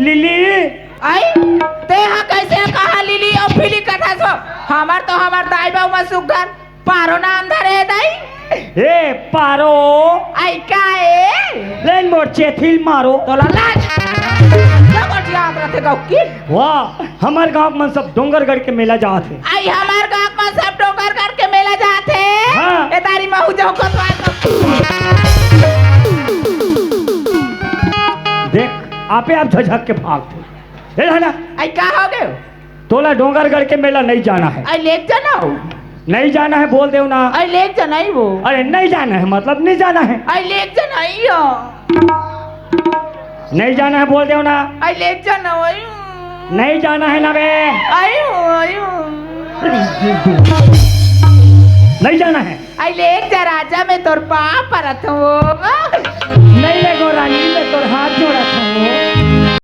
Lily आई ते हा कैसे कहा लिली और फिली कथा सो हमार दाई बाऊ में सुगर पारो नाम धरे दाई ए पारो आई का ए लेन मोर चेथिल मारो तो लाज क्या कर याद रखे गाँव की वाह हमार गांव में सब डोंगरगढ़ के मेला जात है आई हमार गाँव में सब डोंगरगढ़ के मेला जाते हाँ। ए तारी महू जाओ देख आपे आप झझक के भागते है ना। आई का हो गए तोला डोंगरगढ़ के मेला नहीं जाना है। आई लेक जाना हो नहीं जाना है बोल दे ना। आई लेक जाना ही वो अरे नहीं जाना है मतलब नहीं जाना है। आई लेक जाना ही हो नहीं जाना है बोल दे ना। आई लेक जाना हो नहीं जाना है ना बे। आयु नहीं जाना है। आई लेक जा राजा में तोर पाप परत हो नहीं ले गो रानी में तोर हाथ जोड़त हूँ।